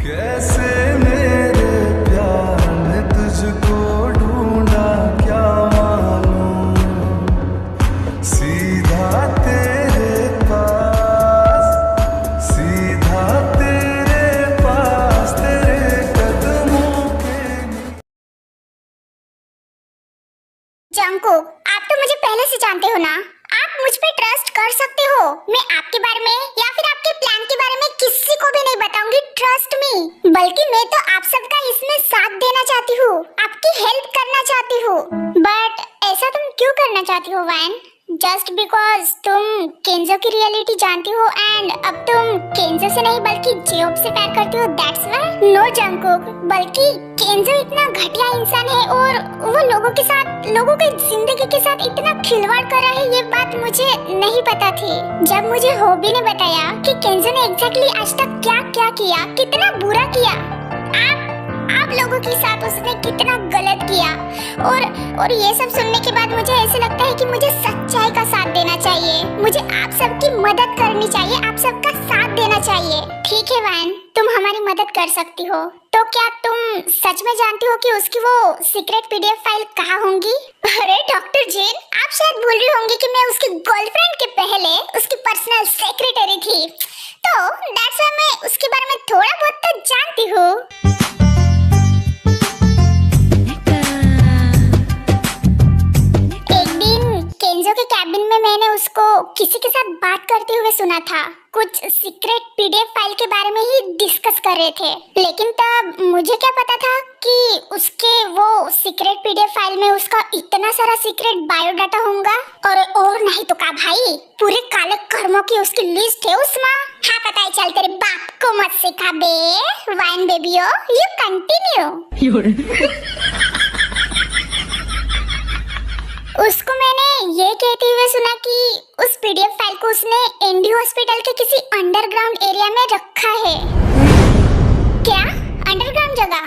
कैसे मेरे प्यार ने तुझको ढूंढा क्या मालूम, सीधा तेरे पास, सीधा तेरे पास, तेरे कदमों के जंकुक, आप तो मुझे पहले से जानते हो ना। आप मुझ पे ट्रस्ट कर सकते हो। मैं आपके बारे में या फिर आपके प्लान के बारे में किसी को भी नहीं बताऊंगी, ट्रस्ट मी। बल्कि मैं तो आप सबका इसमें साथ देना चाहती हूँ, आपकी हेल्प करना चाहती हूँ। बट ऐसा तुम क्यों करना चाहती हो वैन? जस्ट बिकॉज तुम केंजो की रियलिटी जानती हो एंड अब तुम केंजो से नहीं बल्कि जियोब से प्यार करती हो, दैट्स व्हाई? नो जंकुक, बल्कि केंजो इतना घटिया इंसान है और वो लोगों के साथ, लोगों की जिंदगी के साथ इतना खिलवाड़ कर रहा है, ये बात मुझे नहीं पता थी। जब मुझे होबी ने बताया कि केंजो ने एग्जैक्टली आज तक क्या क्या किया, कितना बुरा किया, आप लोगों के साथ उसने कितना गलत किया, और ये सब सुनने के बाद मुझे ऐसे लगता है कि मुझे सच्चाई का साथ देना चाहिए, मुझे आप सबकी मदद करनी चाहिए, आप सबका साथ देना चाहिए। ठीक है वैन, तुम हमारी मदद कर सकती हो। तो क्या तुम सच में जानती हो कि उसकी वो सीक्रेट पीडीएफ फाइल कहाँ होंगी? अरे डॉक्टर जेन, आप शायद भूल रही होंगी कि मैं उसकी गर्लफ्रेंड के पहले उसकी पर्सनल सेक्रेटरी थी, तो दैट्स व्हाई मैं उसके बारे में थोड़ा बहुत तो जानती हूँ। केंजो के कैबिन में मैंने उसको किसी के साथ बात करते हुए सुना था। कुछ सीक्रेट पीडीएफ फाइल के बारे में ही डिस्कस कर रहे थे, लेकिन तब मुझे क्या पता था कि उसके वो सीक्रेट पीडीएफ फाइल में उसका इतना सारा सीक्रेट बायोडाटा होगा। और नहीं तो क्या भाई, पूरे काले कर्मों की उसकी लिस्ट है उसमें। हाँ पता है, चल तेरे बाप को मत सिखा बे वाइन बेबियो, यू कंटिन्यू। उसको मैंने ये कहते हुए सुना कि उस पीडीएफ फाइल को उसने एनडी हॉस्पिटल के किसी अंडरग्राउंड एरिया में रखा है। क्या अंडरग्राउंड जगह?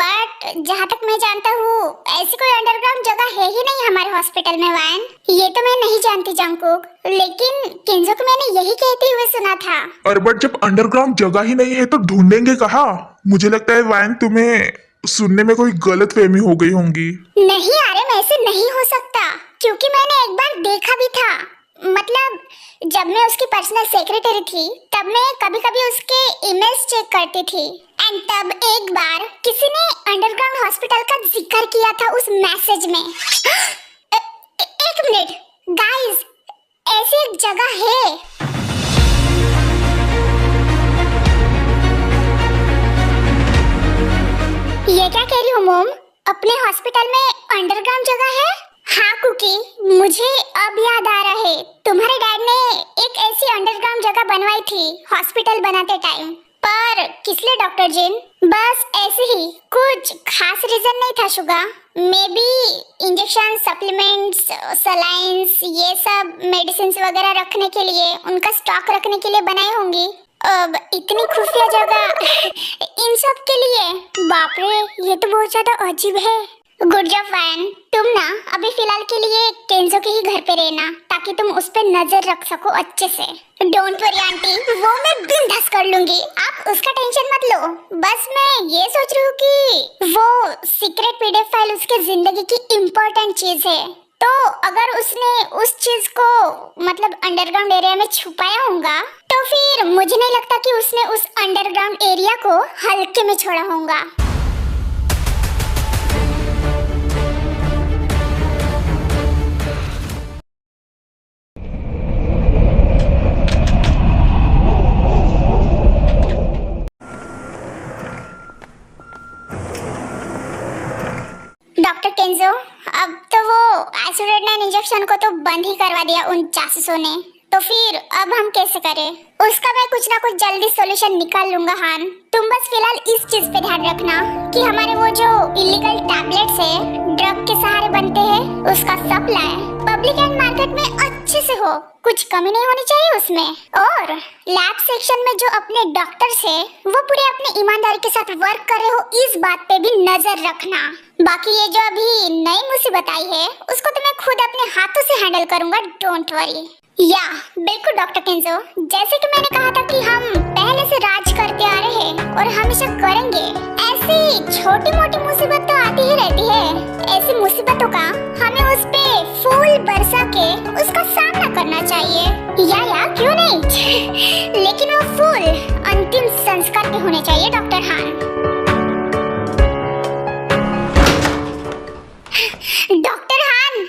बट जहाँ तक मैं जानता हूँ ऐसी कोई अंडरग्राउंड जगह है ही नहीं हमारे हॉस्पिटल में वैन। ये तो मैं नहीं जानती जंकुक, लेकिन केंजो को मैंने यही कहते हुए सुना था। और बट जब अंडरग्राउंड जगह ही नहीं है तो ढूंढेंगे कहाँ? मुझे लगता है वैन तुम्हें सुनने में कोई गलत फहमी हो गई होंगी। नहीं आर्यन, ऐसे नहीं हो सकता, क्योंकि मैंने एक बार देखा भी था। मतलब जब मैं उसकी पर्सनल सेक्रेटरी थी तब मैं कभी कभी उसके ईमेल्स चेक करती थी, एंड तब एक बार किसी ने अंडरग्राउंड हॉस्पिटल का जिक्र किया था उस मैसेज में। एक मिनट गाइस, ऐसी एक जगह है। ये क्या कह रही हो मोम? अपने हॉस्पिटल में अंडरग्राउंड जगह है? हाँ कुकी, मुझे अब याद आ रहा है, तुम्हारे डैड ने एक ऐसी अंडरग्राउंड जगह बनवाई थी हॉस्पिटल बनाते टाइम। पर किस लिए डॉक्टर जिन? बस ऐसे ही, कुछ खास रीजन नहीं था शुगा। May be injection, supplements, salines, ये सब मेडिसिन वगैरह रखने के लिए, उनका स्टॉक रखने के लिए बनाई होंगी। अब इतनी खुफिया जगह इन सब के लिए? बाप रे, ये तो बहुत ज्यादा अजीब है। गुड जॉब वैन, तुम ना अभी फिलहाल के लिए केंजो के ही घर पे रहना, ताकि तुम उस पे नजर रख सको अच्छे से। डोंट वरी आंटी, वो मैं बिंदास कर लूंगी, आप उसका टेंशन मत लो। बस मैं ये सोच रही हूँ कि वो सीक्रेट पीडीएफ फाइल उसके जिंदगी की इम्पोर्टेंट चीज है, तो अगर उसने उस चीज को मतलब अंडरग्राउंड एरिया में छुपाया होगा, तो फिर मुझे नहीं लगता कि उसने उस अंडरग्राउंड एरिया को हल्के में छोड़ा होगा। डॉक्टर केंजो, अब तो वो आइसोलेटेड इंजेक्शन को तो बंद ही करवा दिया उन जासूसों ने, तो फिर अब हम कैसे करें? उसका मैं कुछ ना कुछ जल्दी सॉल्यूशन निकाल लूंगा हान। तुम बस फिलहाल इस चीज पे ध्यान रखना कि हमारे वो जो इलीगल टैबलेट्स है, ड्रग के सहारे बनते हैं, उसका सप्लाई पब्लिक एंड मार्केट में अच्छे से हो, कुछ कमी नहीं होनी चाहिए उसमें। और लैब सेक्शन में जो अपने डॉक्टर्स है वो पूरे अपने ईमानदारी के साथ वर्क कर रहे हो, इस बात पे भी नजर रखना। बाकी ये जो अभी नई मुसीबत आई है उसको तो मैं खुद अपने हाथों से हैंडल करूंगा, डोंट वरी। या बिल्कुल डॉक्टर केंजो, जैसे कि मैंने कहा था कि हम पहले से राज करते आ रहे हैं और हमेशा करेंगे। ऐसी छोटी मोटी मुसीबत तो आती ही रहती है। ऐसी मुसीबतों का हमें उस पे फूल बरसा के उसका सामना करना चाहिए। या क्यों नहीं लेकिन वो फूल अंतिम संस्कार के होने चाहिए डॉक्टर हान। डॉक्टर हान,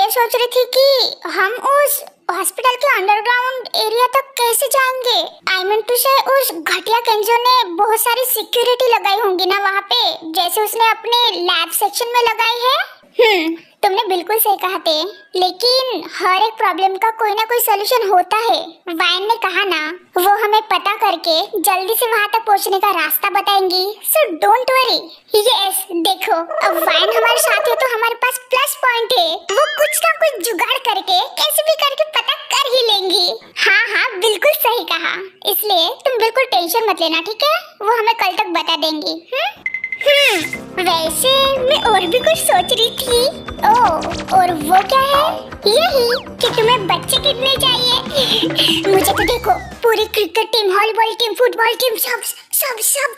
सोच रही थी कि हम उस हॉस्पिटल के अंडरग्राउंड एरिया तक कैसे जाएंगे। आई मीन टू से उस घटिया केंजो ने बहुत सारी सिक्योरिटी लगाई होंगी ना वहाँ पे, जैसे उसने अपने लैब सेक्शन में लगाई है। तुमने बिल्कुल सही कहा थे, लेकिन हर एक प्रॉब्लम का कोई ना कोई सलूशन होता है। वाइन ने कहा ना, वो हमें पता करके जल्दी से वहाँ तक पहुँचने का रास्ता बताएंगी। So don't worry. यस, देखो अब वाइन हमारे साथ है तो हमारे पास प्लस पॉइंट है। वो कुछ ना कुछ जुगाड़ करके कैसे भी करके पता कर ही लेंगी। हाँ बिल्कुल सही कहा, इसलिए तुम बिल्कुल टेंशन मत लेना, ठीक है? वो हमें कल तक बता देंगी। वैसे मैं और भी कुछ सोच रही थी। और वो क्या है? यही कि तुम्हें बच्चे कितने चाहिए। मुझे तो देखो पूरी cricket team, volleyball team, football team सब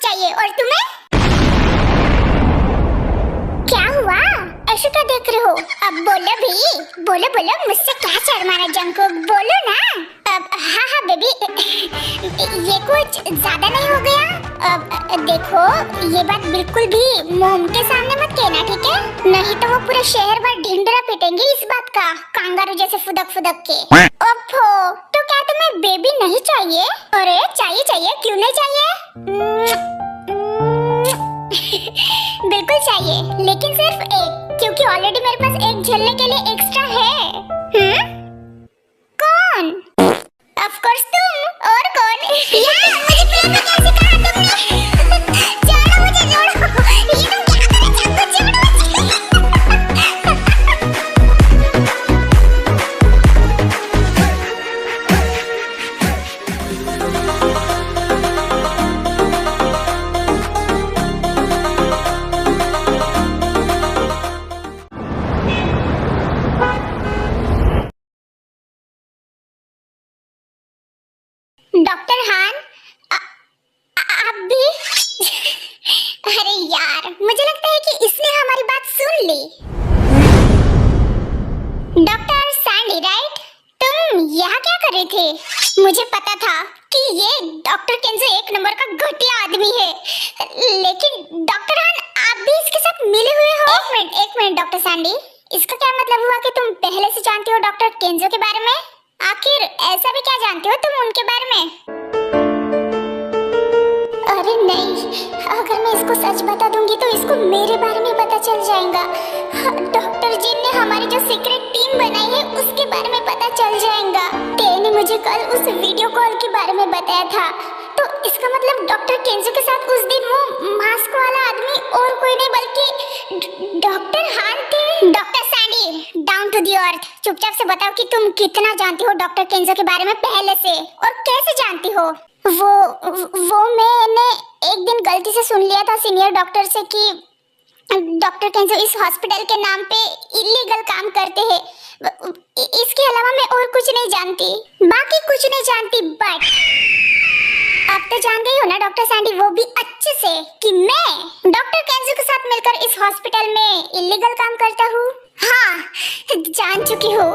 चाहिए। और तुम्हें क्या हुआ? ऐसे क्या देख रहे हो? अब बोलो भी, बोलो मुझसे क्या शर्माना जंको, बोलो ना। अब हाँ बेबी, ये कुछ ज्यादा नहीं हो गया? अब देखो ये बात बिल्कुल भी मोम के सामने मत कहना, ठीक है? नहीं तो वो पूरे शहर भर ढिंडोरा पीटेंगे इस बात का, कांगारू जैसे फुदक के। ओफो, तो क्या तुम्हें बेबी नहीं चाहिए? अरे चाहिए, क्यों नहीं चाहिए? बिल्कुल चाहिए, लेकिन सिर्फ एक, क्योंकि ऑलरेडी मेरे पास एक झेलने के लिए एक्स्ट्रा है। कौन? ऑफ कोर्स तुम। और कौन? यार मुझे प्यार में कैसे कहा तुमने? छोड़ो मुझे, छोड़ो। ये तुम क्या कर रहे हो? छोड़ो मुझे। डॉक्टर हान, आप भी? अरे यार, मुझे लगता है कि इसने हमारी बात सुन ली। Doctor Sandy right? तुम यहाँ क्या कर रहे थे? मुझे पता था कि ये डॉक्टर केंजो एक नंबर का घटिया आदमी है, लेकिन डॉक्टर हान आप भी इसके साथ मिले हुए हो? एक मिनट डॉक्टर सैंडी, इसका क्या मतलब हुआ कि तुम पहले से जानती हो डॉक्टर केंजो के बारे में? आखिर ऐसा भी क्या जानते हो तुम उनके बारे में? अरे नहीं, अगर मैं इसको सच बता दूंगी तो इसको मेरे बारे में पता चल जाएगा। डॉक्टर जिन ने हमारी जो सीक्रेट टीम बनाई है उसके बारे में पता चल जाएगा। तेने मुझे कल उस वीडियो कॉल के बारे में बताया था, तो इसका मतलब डॉक्टर केंजो के साथ उस दिन वो मास्क वाला आदमी और कोई नहीं बल्कि डॉक्टर हान थे। Doctor Sandy, down to the earth, चुपचाप से बताओ कि तुम कितना जानती हो डॉक्टर केंजो के बारे में पहले से, और कैसे जानती हो? वो मैंने एक दिन गलती से सुन लिया था सीनियर डॉक्टर से कि डॉक्टर केंजो इस हॉस्पिटल के नाम पे इलीगल काम करते हैं। इसके अलावा मैं और कुछ नहीं जानती, बाकी कुछ नहीं जानती। बट आप तो जानते ही हो ना डॉक्टर सैंडी, वो भी अच्छे से, कि मैं डॉक्टर केंजो के साथ मिलकर इस हॉस्पिटल में इलीगल काम करता हूँ। हाँ, जान चुकी हूँ।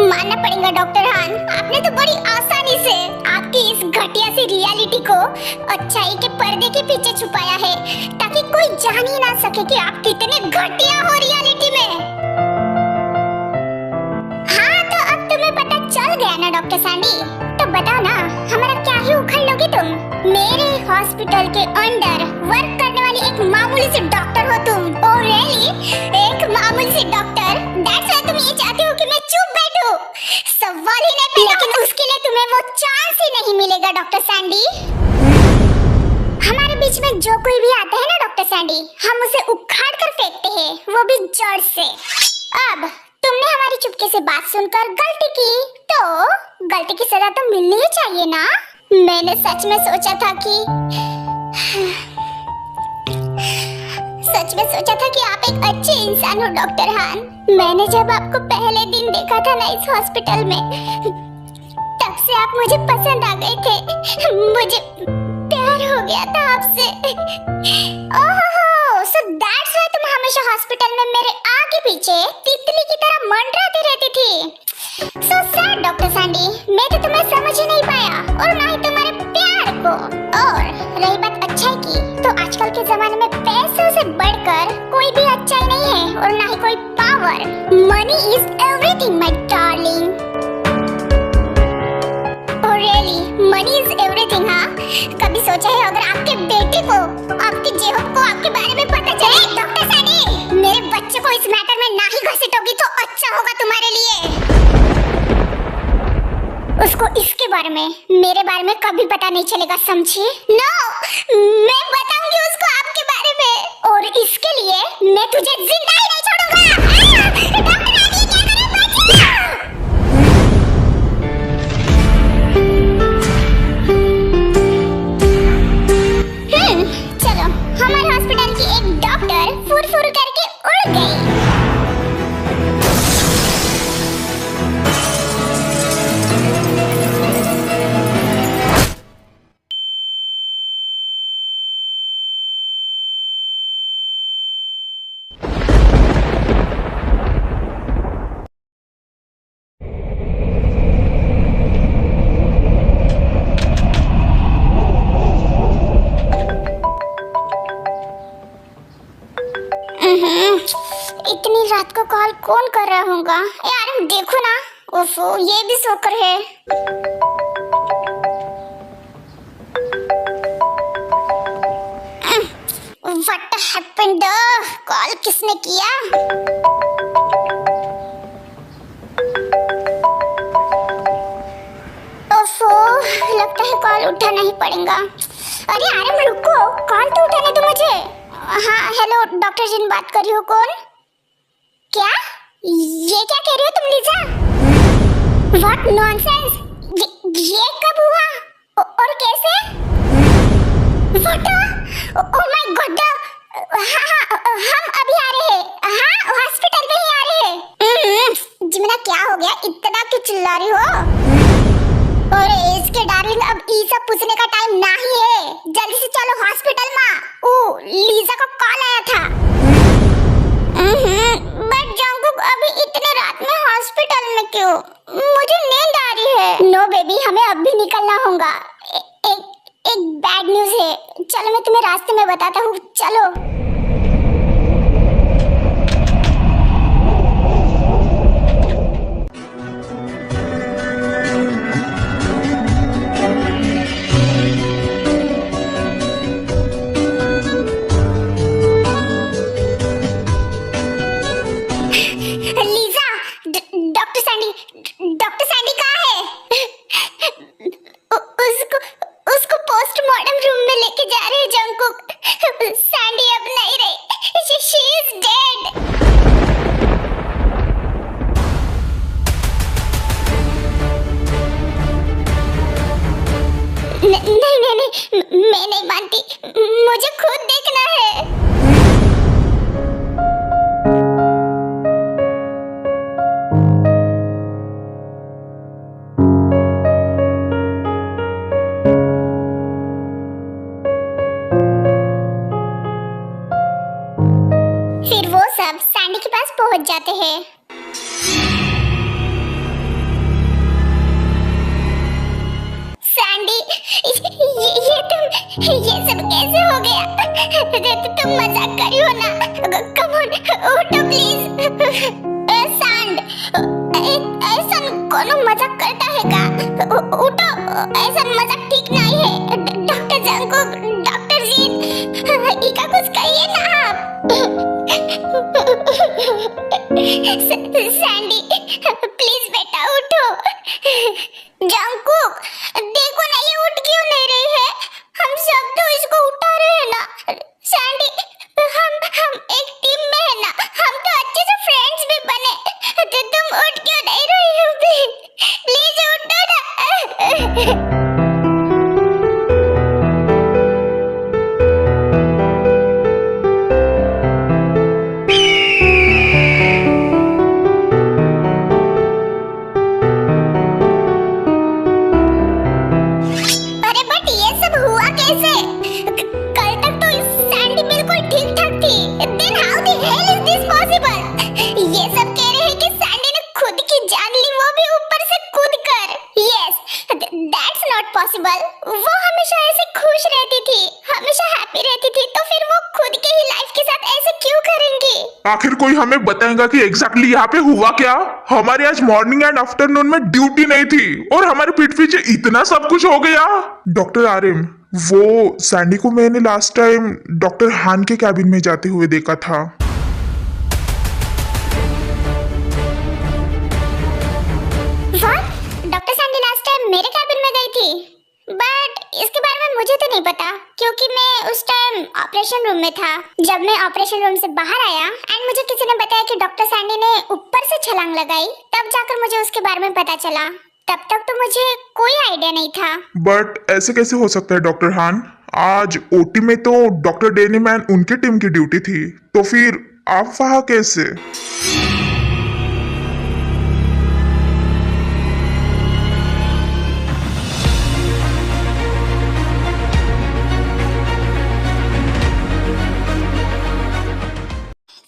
मानना पड़ेगा डॉक्टर हान, आपने तो बड़ी आसानी से आपकी इस घटिया सी रियलिटी को अच्छाई के पर्दे के पीछे छुपाया है, ताकि कोई जान ही ना सके कि आप कितने घटिया हो रियलिटी में। हाँ, तो अब तुम्हें पता चल गया ना डॉक्टर सैंडी सैंडी, तो बताओ ना, हमारा क्या ही उखाड़ लोगी तुम? मेरे हॉस्पिटल के अंडर वर्क करने वाली एक मामूली सी डॉक्टर हो तुम। Oh really? एक मामूली सी डॉक्टर? दैट्स व्हाई तुम ये चाहती हो कि मैं चुप बैठूं? सवाल ही नहीं पैदा, लेकिन उसके लिए तुम्हें वो चांस ही नहीं मिलेगा डॉक्टर सैंडी। हमारे बीच में जो कोई भी आता है ना डॉक्टर सैंडी, हम उसे उखाड़ कर फेंकते हैं, वो भी जड़ से। अब तुमने हमारी चुपके से बात सुनकर गलती की, तो गलती की सजा तो मिलनी ही चाहिए ना। मैंने सच में सोचा था कि आप एक अच्छे इंसान हो डॉक्टर हान। मैंने जब आपको पहले दिन देखा था ना इस हॉस्पिटल में, तब से आप मुझे पसंद आ गए थे। मुझे प्यार हो गया था आपसे। ओहो, सो दैट्स व्हाई तुम हमेशा हॉस्पिटल में मेरे आगे पीछे तितली की तरह मंडराती रहती थी। सो सैड डॉक्टर सैंडी, मैं तो तुम्हें समझ ही नहीं पाया और ना ही तुम्हारे प्यार को। और रही बात अच्छाई की, तो आजकल के जमाने में पैसों से बढ़कर कोई भी अच्छाई नहीं है और ना ही कोई power. Money is everything my darling. Oh really? Money is everything? हाँ, कभी सोचा है अगर आपके बेटे को, आपके जेहब को आपके बारे में पता चले? डॉक्टर सैंडी, मेरे बच्चे को इस मैटर में ना ही घसीटोगी तो अच्छा होगा तुम्हारे लिए। उसको इसके बारे में, मेरे बारे में कभी पता नहीं चलेगा, समझी? नो, मैं बताऊंगी उसको आपके बारे में, और इसके लिए मैं तुझे जिंदा ही नहीं छोड़ूंगा। डॉक्टर सैंडी, क्या करें? बचाओ! चलो, हमारे हॉस्पिटल की एक डॉक्टर फुर करके उड़ गई। इतनी रात को कॉल कौन कर रहा होगा यार? देखो ना, ओफो, ये भी सोकर है। What happened? कॉल किसने किया? ओफो, लगता है कॉल उठाना ही पड़ेगा। अरे आरम रुको, कॉल तो उठाने दो मुझे। हाँ हेलो, डॉक्टर जी बात कर रही हो? कौन? क्या? ये क्या कह रही हो तुम लीजा? What nonsense? ये कब हुआ और कैसे? व्हाट? Oh my God! हाँ, हम अभी आ रहे हैं। हाँ, हॉस्पिटल में ही आ रहे हैं। जिमना क्या हो गया, इतना क्यों चिल्ला रही हो? अरे इसके डार्लिंग, अब ये सब पूछने का टाइम नहीं है, जल्दी से चलो हॉस्पिटल में। ओ लीजा का कॉल आया था। बट जंगकुक अभी इतने रात में हॉस्पिटल में क्यों? मुझे नींद आ रही है। नो बेबी, हमें अब भी निकलना होगा। एक बैड न्यूज है। चलो मैं तुम्हें रास्ते में बताता हूँ, चलो। डॉक्टर सैंडी कहाँ है? उसको पोस्टमार्टम रूम में लेके जा रहे हैं जंगकुक। सैंडी अब नहीं रही, शी इज डेड। नहीं, मैं नहीं मानती, मुझे खुद देखना है। सैंडी के पास पहुंच जाते हैं। सैंडी, ये सब कैसे हो गया? तुम मजाक कर रही हो ना? कम ऑन, उठो प्लीज। सैंड, ऐसा कौन मजाक करता है? रहेगा। उठो, ऐसा मजाक ठीक नहीं है। डॉक्टर जंगकुक, डॉक्टर जीन, इका कुछ कहिए ना आप। सैंडी, प्लीज बेटा उठो। जंगकुक, देखो ना ये उठ क्यों नहीं रही है। हम सब तो इसको उठा रहे हैं ना। सैंडी, हम एक टीम में है ना, हम तो अच्छे से फ्रेंड्स भी बने। तो तुम उठ क्यों नहीं रही हो? प्लीज उठो ना। अरे बट ये सब हुआ कैसे? कल तक तो सैंडी बिल्कुल ठीक ठाक थी। Then how the hell is this possible? ये सब कह रहे हैं कि सैंडी ने खुद की जान ली, वो भी ऊपर से कूद कर। Yes, that's not possible. वो हमेशा ऐसे खुश रहती थी, हमेशा हैप्पी रहती थी, तो फिर वो खुद के ही लाइफ के साथ ऐसे क्यों करेंगी? आखिर कोई हमें बताएगा कि एग्जैक्टली यहाँ पे हुआ क्या? हमारे आज मॉर्निंग एंड आफ्टरनून में ड्यूटी नहीं थी और हमारे पीठ पीछे इतना सब कुछ हो गया। डॉक्टर आर्यन, वो सैंडी को मैंने लास्ट टाइम डॉक्टर हान के कैबिन में जाते हुए देखा था। What? Doctor Sandy last time मेरे कैबिन में गई थी, बट इसके बारे में मुझे तो नहीं पता, क्योंकि मैं उस टाइम ऑपरेशन रूम में था। जब मैं ऑपरेशन रूम से बाहर आया एंड मुझे किसी ने बताया कि डॉक्टर सैंडी ने ऊपर से छलांग लगाई, तब जाकर मुझे उसके बारे में पता चला। तब तक तो मुझे कोई आइडिया नहीं था। बट ऐसे कैसे हो सकता है डॉक्टर हान? आज ओटी में तो डॉक्टर डेनीमैन उनकी टीम की ड्यूटी थी, तो फिर आप वहां कैसे?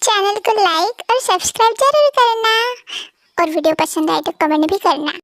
चैनल को लाइक और सब्सक्राइब जरूर करना, और वीडियो पसंद आए तो कमेंट भी करना।